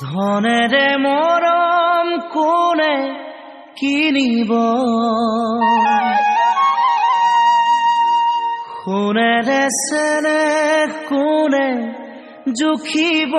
ধনেৰে মৰম কোনে কিনিব, সোণেৰে চেনেহ কোনে জুখিব।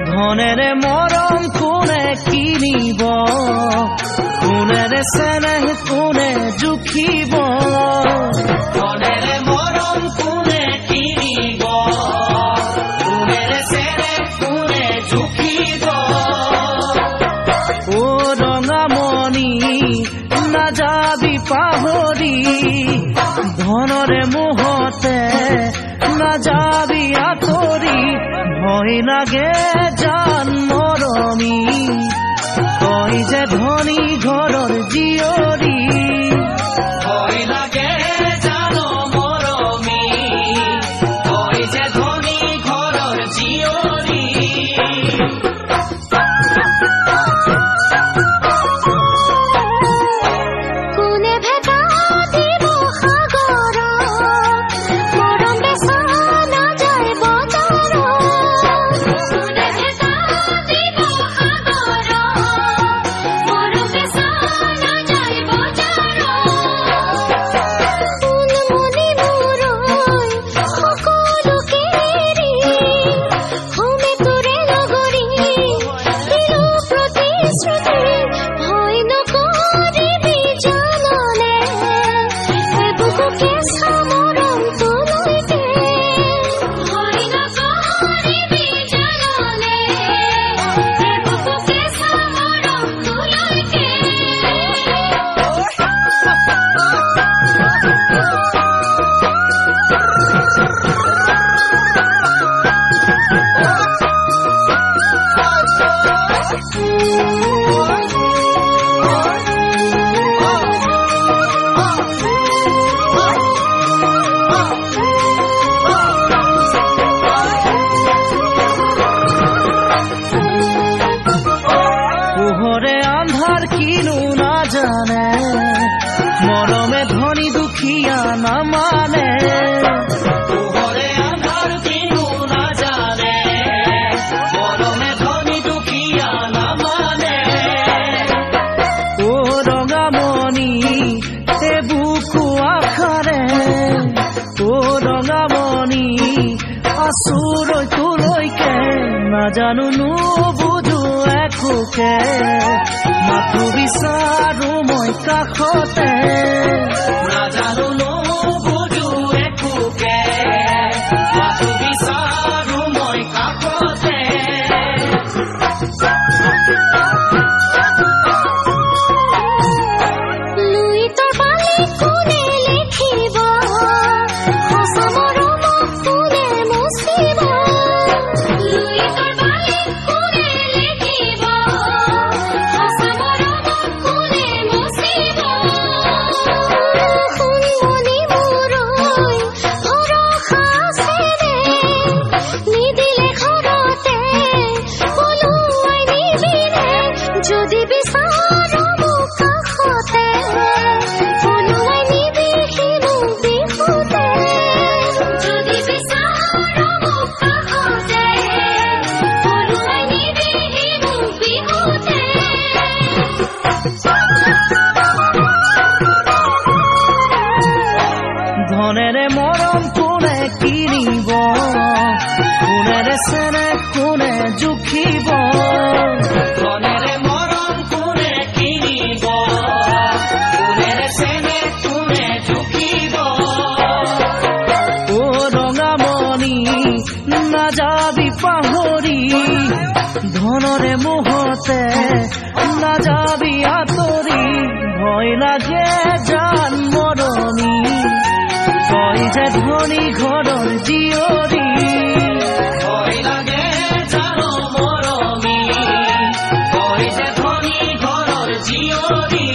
ধনেৰে মৰম কোনে কিনিব, সোণেৰে চেনেহ কোনে জুখিব। ধনেৰে মৰম কোনে কিনিব, সোণেৰে চেনেহ কোনে জুখিব। ও ৰঙামণি নাযাবি পাহৰি, ধনৰে মোহতে নাযাবি আঁতৰি। ভয় লাগে জান মৰমী, তই যে ধনী ঘৰৰ জীয়ৰী। ভয় লাগে জান মৰমী, তই যে ধনী ঘৰৰ জীয়ৰী। কোনে ভেটা দিব সাগৰ, মৰম বেচা নাযায় বজাৰত। কোনে ভেটা দিব সাগৰ, মৰম বেচা নাযায় বজাৰত। ফুলমণি মূৰৈ সকলোকে এৰি, হোমে তোৰে লগৰী দিলো প্ৰতিশ্ৰুতি। ভয় নকৰিবি জাননে, এবুকু কেঁচা মৰম তোলৈকে। ভয় নকৰিবি জাননে, এবুকু কেঁচা মৰম তোলৈকে। পোহৰে আন্ধাৰ কিনো নাজানে, মৰমে ধনী দুখীয়া নামানে। পোহৰে আন্ধাৰ কিনো নাজানে, মৰমে ধনী দুখীয়া নামানে। ও ৰঙামণি এ বুকু আশাৰে, ও ৰঙামণি আচুৰৈ তোলৈকে। নাজানো নুবুজো একোকে, মাথো বিচাৰো মই কাষতে। নাজানো নুবুজো একোকে, মাথো বিচাৰো মই কাষতে। লুইতৰ বালি কোনে লিখিব, সঁচা মৰমক কোনে মুচিব। লুইতৰ বালি কোনে লিখিব, সঁচা মৰমক কোনে মুচিব। সোণমণি মূৰৈ ভৰসা আছেনে, নিদিলে ঘৰতে পলুৱাই নিবিনে। যদি বিচাৰ মোক কাষতে, পলুৱাই নিবিহি মোক বিহুতে। যদি বিচাৰ মোক কাষতে, পলুৱাই নিবিহি মোক বিহুতে। ধনেৰে মৰম কোনে কিনিব, সোণেৰে চেনেহ কোনে জুখিব। ধনেৰে মৰম কোনে কিনিব, সোণেৰে চেনেহ কোনে জুখিব। ও ৰঙামণি নাযাবি পাহৰি, ধনৰে মোহতে নাযাবি আঁতৰি। ভয় লাগে জান মৰমী, তই যে ধনী ঘৰৰ জীয়ৰী। ভয় লাগে জান মৰমী, তই যে ধনী ঘৰৰ জীয়ৰী।